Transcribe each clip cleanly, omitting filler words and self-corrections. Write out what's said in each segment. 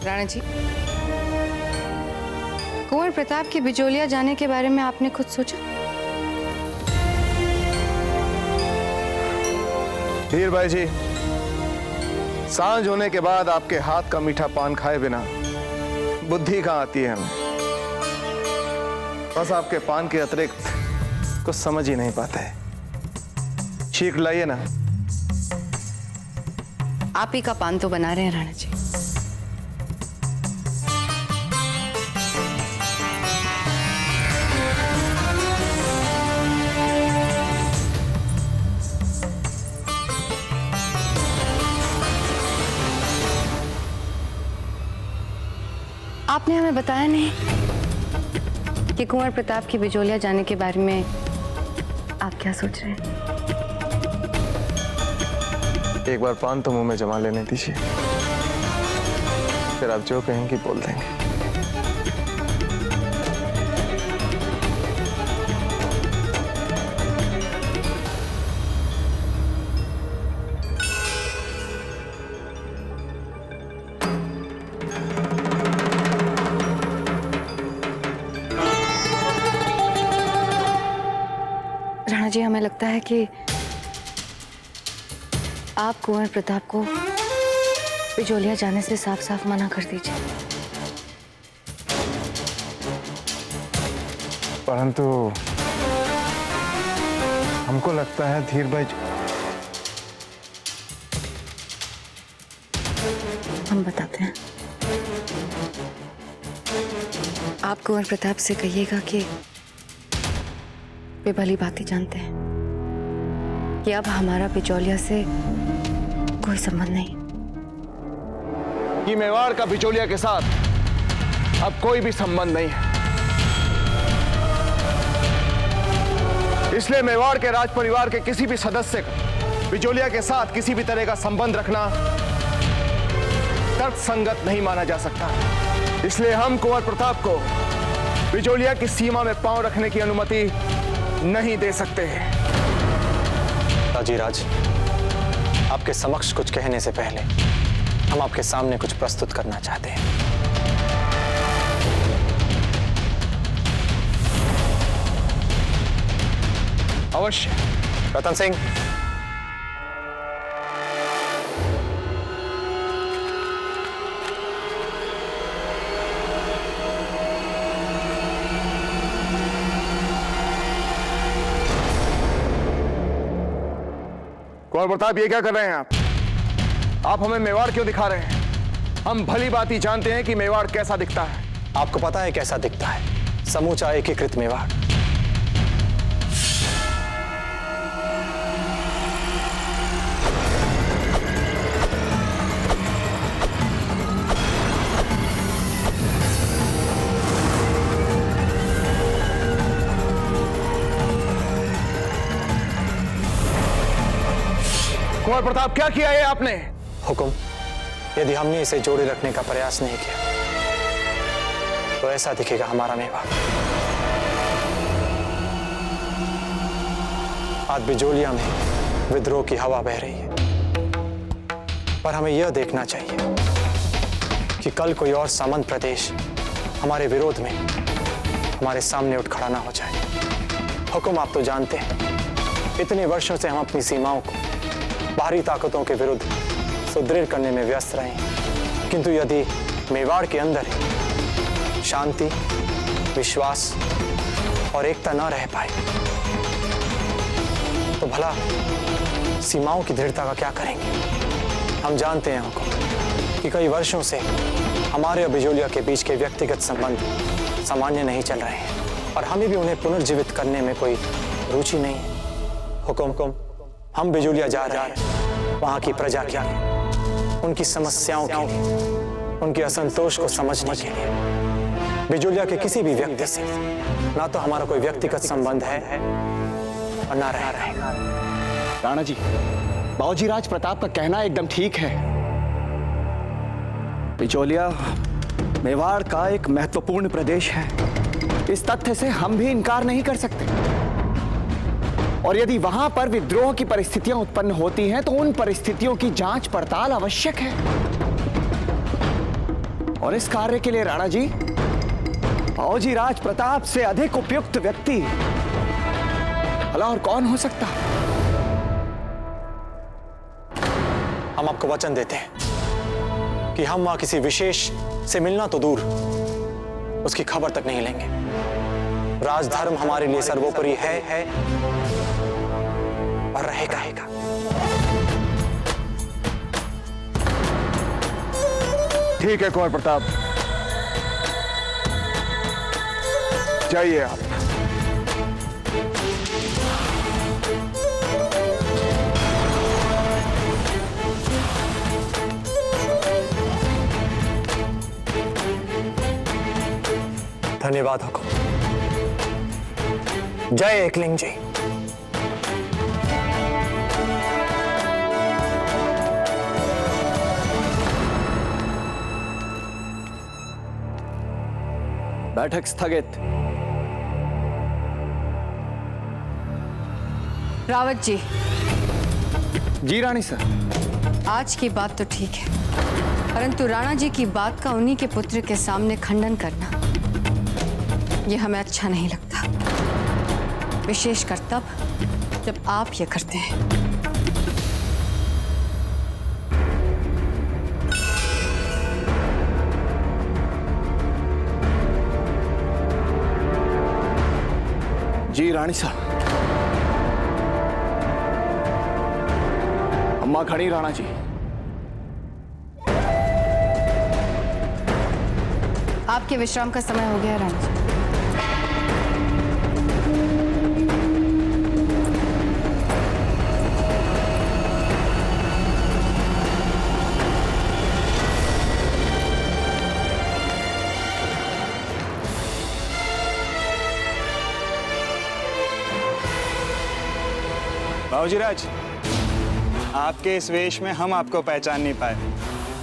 राणा जी, कुंवर प्रताप के बिजोलिया जाने के बारे में आपने खुद सोचा? हीर भाई जी, सांझ होने के बाद आपके हाथ का मीठा पान खाए बिना बुद्धि कहाँ आती है हमें। बस आपके पान के अतिरिक्त कुछ समझ ही नहीं पाते हैं। चीख लाइए ना। आप ही का पान तो बना रहे हैं राणा जी। आपने हमें बताया नहीं कि कुंवर प्रताप की बिजोलिया जाने के बारे में आप क्या सोच रहे हैं? एक बार पान तो मुंह में जमा लेने दीजिए, फिर आप जो कहेंगी बोल देंगे। राणा जी, हमें लगता है कि आप कुंवर प्रताप को बिजोलिया जाने से साफ साफ मना कर दीजिए। परंतु हमको लगता है धीर भाई, हम बताते हैं। आप कुंवर प्रताप से कहिएगा कि वे भली बात ही जानते हैं कि अब हमारा बिचौलिया से कोई संबंध नहीं। कि मेवाड़ का बिचौलिया के साथ अब कोई भी संबंध नहीं है, इसलिए मेवाड़ के राज परिवार के किसी भी सदस्य का बिचौलिया के साथ किसी भी तरह का संबंध रखना तर्कसंगत नहीं माना जा सकता। इसलिए हम कुंवर प्रताप को बिचौलिया की सीमा में पांव रखने की अनुमति नहीं दे सकते हैं। ताजीराज, आपके समक्ष कुछ कहने से पहले हम आपके सामने कुछ प्रस्तुत करना चाहते हैं। अवश्य। रतन सिंह, कुंवर प्रताप, ये क्या कर रहे हैं आप हमें मेवाड़ क्यों दिखा रहे हैं? हम भली बात ही जानते हैं कि मेवाड़ कैसा दिखता है। आपको पता है कैसा दिखता है? समूचा एकीकृत मेवाड़। कुंवर प्रताप, क्या किया है आपने? हुकुम, यदि हमने इसे जोड़े रखने का प्रयास नहीं किया तो ऐसा दिखेगा हमारा मेवाड़। आज बिजोलिया में विद्रोह की हवा बह रही है, पर हमें यह देखना चाहिए कि कल कोई और सामंत प्रदेश हमारे विरोध में हमारे सामने उठ खड़ा ना हो जाए। हुकुम, आप तो जानते हैं, इतने वर्षों से हम अपनी सीमाओं को बाहरी ताकतों के विरुद्ध सुदृढ़ करने में व्यस्त रहे हैं, किंतु यदि मेवाड़ के अंदर शांति, विश्वास और एकता न रह पाए तो भला सीमाओं की दृढ़ता का क्या करेंगे? हम जानते हैं हुकुम कि कई वर्षों से हमारे और बिजोलिया के बीच के व्यक्तिगत संबंध सामान्य नहीं चल रहे हैं और हमें भी उन्हें पुनर्जीवित करने में कोई रुचि नहीं है। हुकुम, हम बिजोलिया जा रहे हैं वहां की प्रजा की, उनकी समस्याओं के लिए, उनके असंतोष को समझने के लिए। बिजोलिया के किसी भी व्यक्ति से ना तो हमारा कोई व्यक्तिगत संबंध है और ना रहेगा। राणा जी, बाबूजी राज प्रताप का कहना एकदम ठीक है। बिजोलिया मेवाड़ का एक महत्वपूर्ण प्रदेश है, इस तथ्य से हम भी इनकार नहीं कर सकते। और यदि वहां पर विद्रोह की परिस्थितियां उत्पन्न होती हैं तो उन परिस्थितियों की जांच पड़ताल आवश्यक है। और इस कार्य के लिए राणा जी, बाबूजी राज प्रताप से अधिक उपयुक्त व्यक्ति भला और कौन हो सकता? हम आपको वचन देते हैं कि हम वहां किसी विशेष से मिलना तो दूर, उसकी खबर तक नहीं लेंगे। राजधर्म हमारे लिए सर्वोपरि है और रहेगा। ठीक है कुंवर प्रताप, जाइए आप। धन्यवाद हुकुम। जय एकलिंग जी। बैठक स्थगित। रावत जी, जी रानी सर। आज की बात तो ठीक है, परंतु राणा जी की बात का उन्हीं के पुत्र के सामने खंडन करना, यह हमें अच्छा नहीं लगता, विशेषकर तब जब आप यह करते हैं। जी रानी साहब। अम्मा खड़ी राणा जी। आपके विश्राम का समय हो गया राणा जी। बाबूजी राज, आपके इस वेश में हम आपको पहचान नहीं पाए,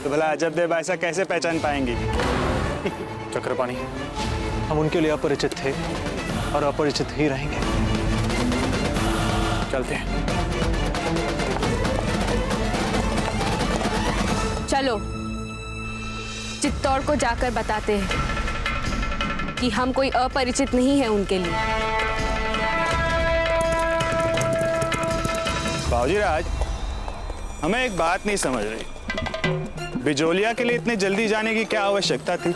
तो भला अजब देव ऐसा कैसे पहचान पाएंगे? चक्रपाणी, हम उनके लिए अपरिचित थे और अपरिचित ही रहेंगे। चलते हैं। चलो चित्तौड़ को जाकर बताते हैं कि हम कोई अपरिचित नहीं है उनके लिए। बाबूजी राज, हमें एक बात नहीं समझ रही, बिजोलिया के लिए इतने जल्दी जाने की क्या आवश्यकता थी?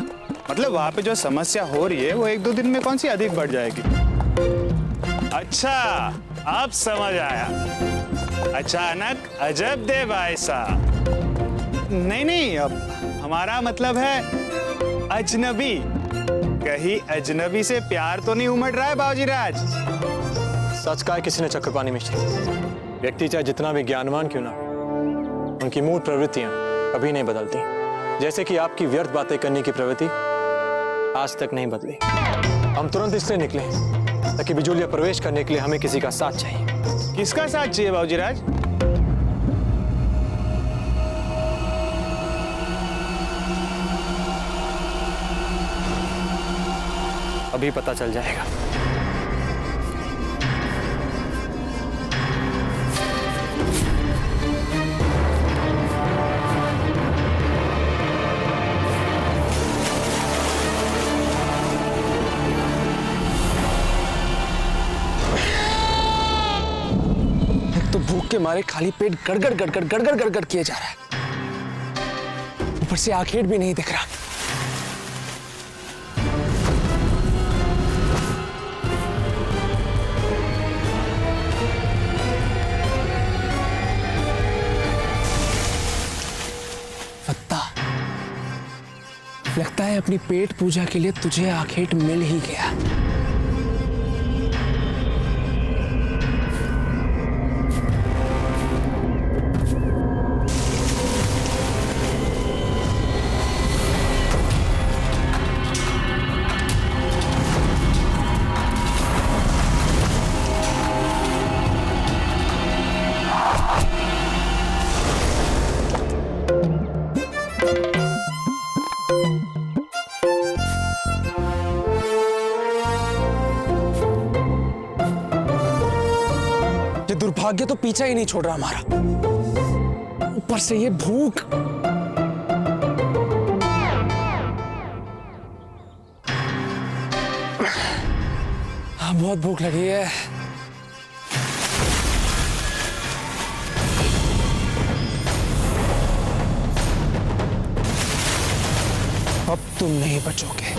मतलब वहां पे जो समस्या हो रही है वो 1-2 दिन में कौन सी अधिक बढ़ जाएगी? अच्छा, अब समझ आया। अचानक अजब देव ऐसा। नहीं, अब हमारा मतलब है अजनबी। कहीं अजनबी से प्यार तो नहीं उमड़ रहा है बाबूजी राज? सच कहा है किसी ने चक्रपाणी मिश्र। व्यक्ति चाहे जितना भी ज्ञानवान क्यों ना, उनकी मूल प्रवृत्तियां कभी नहीं बदलती। जैसे कि आपकी व्यर्थ बातें करने की प्रवृत्ति आज तक नहीं बदली। हम तुरंत इसलिए निकले ताकि बिजोलिया प्रवेश करने के लिए हमें किसी का साथ चाहिए। किसका साथ चाहिए बाबूजी राज? अभी पता चल जाएगा। तो भूख के मारे खाली पेट गड़गड़ किए जा रहा है, ऊपर से आखेट भी नहीं दिख रहा। फत्ता, लगता है अपनी पेट पूजा के लिए तुझे आखेट मिल ही गया। दुर्भाग्य तो पीछा ही नहीं छोड़ रहा हमारा, ऊपर से ये भूख। बहुत भूख लगी है। अब तुम नहीं बचोगे।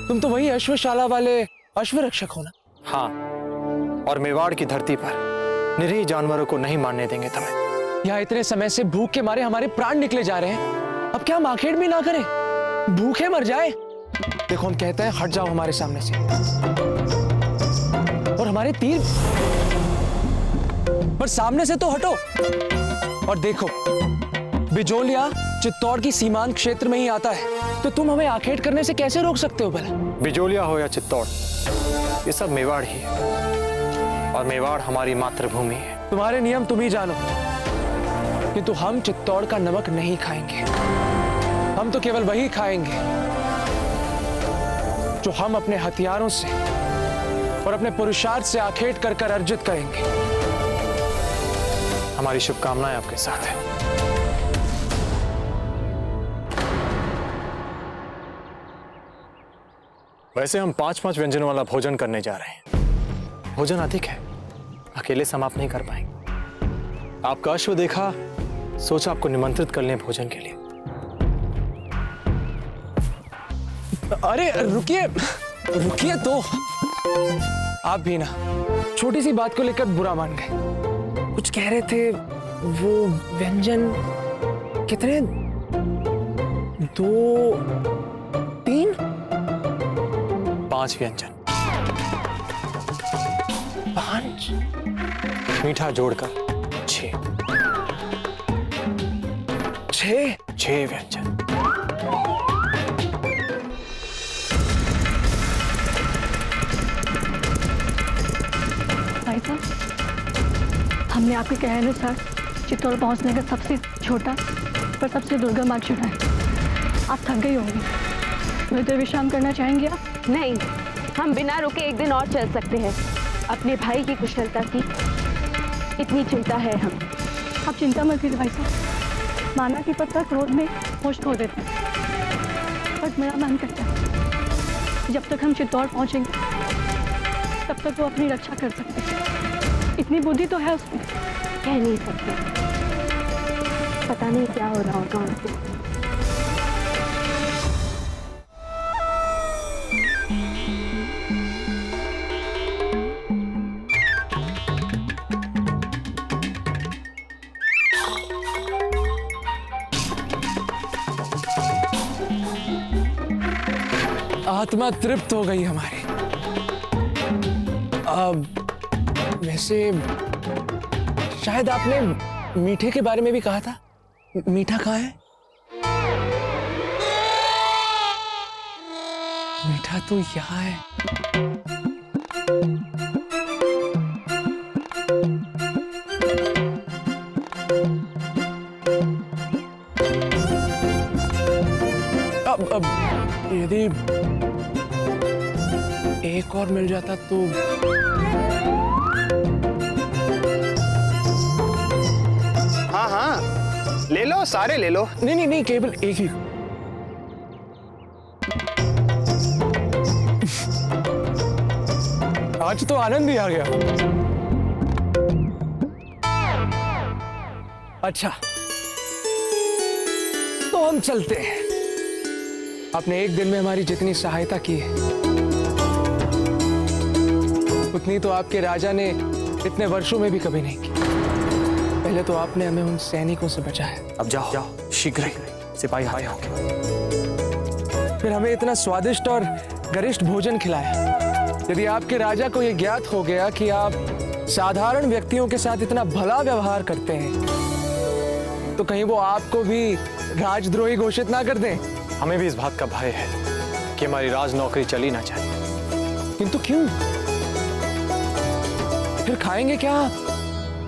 तुम तो वही अश्वशाला वाले अश्वरक्षक हो ना? हाँ, और मेवाड़ की धरती पर निरीह जानवरों को नहीं मारने देंगे तुम्हें। यहाँ इतने समय से भूख के मारे हमारे प्राण निकले जा रहे हैं, अब क्या हम आखेड़ भी ना करें, भूखे मर जाए? देखो हम कहते हैं हट जाओ हमारे सामने से, और हमारे तीर पर सामने से तो हटो। और देखो बिजोलिया चित्तौड़ की सीमांत क्षेत्र में ही आता है, तो तुम हमें आखेट करने से कैसे रोक सकते हो भला? बिजोलिया हो या चित्तौड़, ये सब मेवाड़ ही है, और मेवाड़ हमारी मातृभूमि है। तुम्हारे नियम तुम ही जानो, किंतु हम चित्तौड़ का नमक नहीं खाएंगे। हम तो केवल वही खाएंगे जो हम अपने हथियारों से और अपने पुरुषार्थ से आखेट कर कर अर्जित करेंगे। हमारी शुभकामनाएं आपके साथ हैं। वैसे हम 5-5 व्यंजनों वाला भोजन करने जा रहे हैं। भोजन अधिक है, अकेले समाप्त नहीं कर पाएंगे। आपका अश्व देखा, सोचा आपको निमंत्रित कर लें भोजन के लिए। अरे रुकिए रुकिए, तो आप भी ना छोटी सी बात को लेकर बुरा मान गए। कुछ कह रहे थे, वो व्यंजन कितने? 2, 3, 5 व्यंजन। 5? मीठा जोड़कर 6। 6 व्यंजन। भाई साहब, हमने आपके कहे अनुसार चित्तौड़ पहुंचने का सबसे छोटा पर सबसे दुर्गम मार्ग चुना है। आप थक गई होंगी, थोड़ी देर विश्राम करना चाहेंगे आप? नहीं, हम बिना रुके एक दिन और चल सकते हैं। अपने भाई की कुशलता की इतनी चिंता है हम। आप चिंता मत कीजिए भाई साहब, माना कि पत्ता क्रोध में होश खो देते हैं, बट मेरा मन करता है जब तक हम चित्तौड़ पहुंचेंगे तब तक वो अपनी रक्षा कर सकते हैं। इतनी बुद्धि तो है उसमें। कह नहीं सकते, पता नहीं क्या हो रहा होगा उनको। आत्मा तृप्त हो गई हमारी। वैसे शायद आपने मीठे के बारे में भी कहा था। मीठा कहाँ है? मीठा तो यहाँ है। अब यदि एक और मिल जाता तो। हाँ हाँ, ले लो, सारे ले लो। नहीं, केवल एक ही। आज तो आनंद ही आ गया। अच्छा, तो हम चलते हैं। आपने एक दिन में हमारी जितनी सहायता की है, उतनी तो आपके राजा ने इतने वर्षों में भी कभी नहीं की। पहले तो आपने हमें उन सैनिकों से बचाया, अब जाओ शीघ्र ही सिपाही आते होंगे। फिर हमें इतना स्वादिष्ट और गरिष्ठ भोजन खिलाया। यदि आपके राजा को यह ज्ञात हो गया कि आप साधारण व्यक्तियों के साथ इतना भला व्यवहार करते हैं, तो कहीं वो आपको भी राजद्रोही घोषित ना कर दें। हमें भी इस बात का भय है कि हमारी राज नौकरी चली ना जाए। किंतु क्यों? फिर खाएंगे क्या?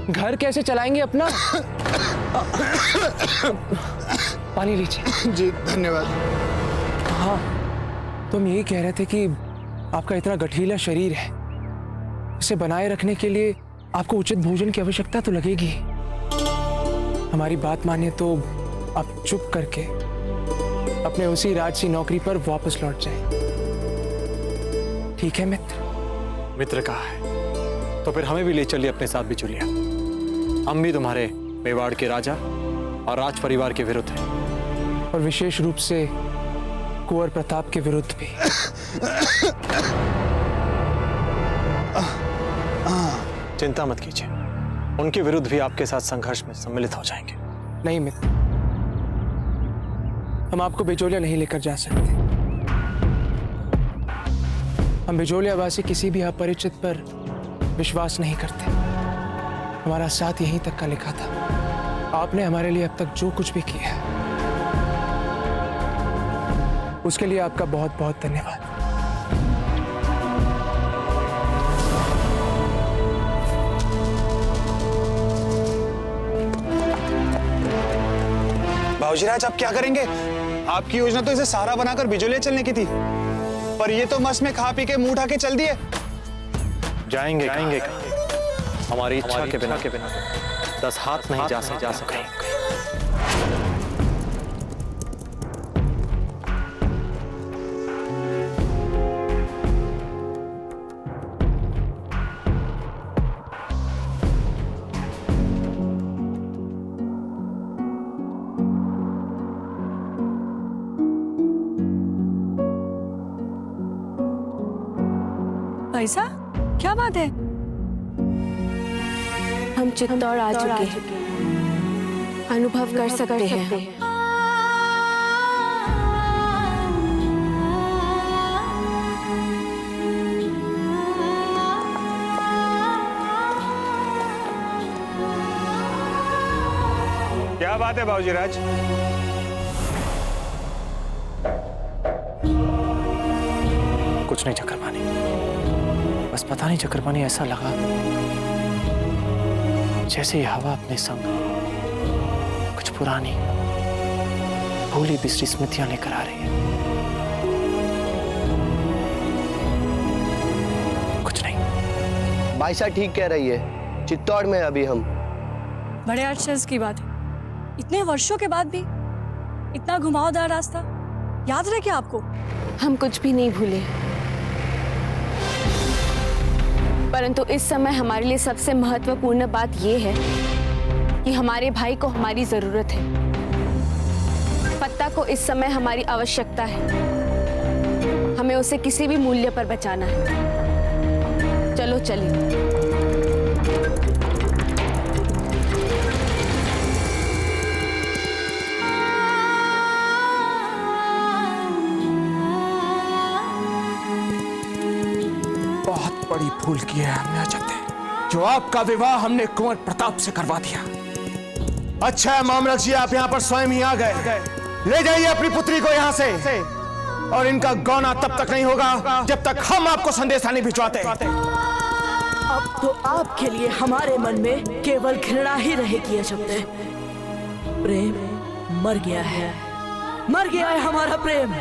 घर कैसे चलाएंगे अपना? पानी लीजिए। जी धन्यवाद। हाँ, तुम यही कह रहे थे कि आपका इतना गठीला शरीर है, इसे बनाए रखने के लिए आपको उचित भोजन की आवश्यकता तो लगेगी। हमारी बात मानिए तो आप चुप करके अपने उसी राजसी नौकरी पर वापस लौट जाएं। ठीक है मित्र? मित्र कहा है तो फिर हमें भी ले चलिए अपने साथ बिचौलिया। हम भी तुम्हारे मेवाड़ के राजा और राज परिवार के विरुद्ध हैं, और विशेष रूप से कुंवर प्रताप के विरुद्ध भी। चिंता मत कीजिए, उनके विरुद्ध भी आपके साथ संघर्ष में सम्मिलित हो जाएंगे। नहीं मित्र, हम आपको बिचौलिया नहीं लेकर जा सकते। हम बिचौलियावासी किसी भी अपरिचित पर विश्वास नहीं करते। हमारा साथ यहीं तक का लिखा था। आपने हमारे लिए अब तक जो कुछ भी किया है, उसके लिए आपका बहुत बहुत धन्यवाद। बाबूजीराज, आप क्या करेंगे? आपकी योजना तो इसे सहारा बनाकर बिजोलिया चलने की थी, पर ये तो मस्त में खा पी के मुंह उठा के चल दिए। जाएंगे हमारी इच्छा के बिना 10 हाथ नहीं जा सकते। भाई साहब, क्या बात है? हम चित्तौड़ आ चुके हैं, अनुभव कर सकते हैं। क्या बात है बाबूजीराज? कुछ नहीं चक्रपाणी, बस पता नहीं चक्रपाणी, ऐसा लगा जैसे ये हवा अपने संग कुछ पुरानी भूली बिसरी स्मृतियां लेकर आ रही है। कुछ नहीं। बाईसा ठीक कह रही है, चित्तौड़ में अभी हम। बड़े आश्चर्य की बात है, इतने वर्षों के बाद भी इतना घुमावदार रास्ता याद रहे क्या आपको? हम कुछ भी नहीं भूले, परंतु इस समय हमारे लिए सबसे महत्वपूर्ण बात यह है कि हमारे भाई को हमारी जरूरत है। पत्ता को इस समय हमारी आवश्यकता है। हमें उसे किसी भी मूल्य पर बचाना है। चलो चलिए। बहुत बड़ी भूल की है हमने अजय, जो आपका विवाह हमने कुंवर प्रताप से करवा दिया। अच्छा है मामलक जी, आप यहाँ पर स्वयं ही आ गए। ले जाइए अपनी पुत्री को यहाँ से, और इनका गौना तब तक नहीं होगा जब तक हम आपको संदेशा नहीं भिजवाते। अब तो आपके लिए हमारे मन में केवल घृणा ही रहेगी अजय। प्रेम मर गया है हमारा प्रेम।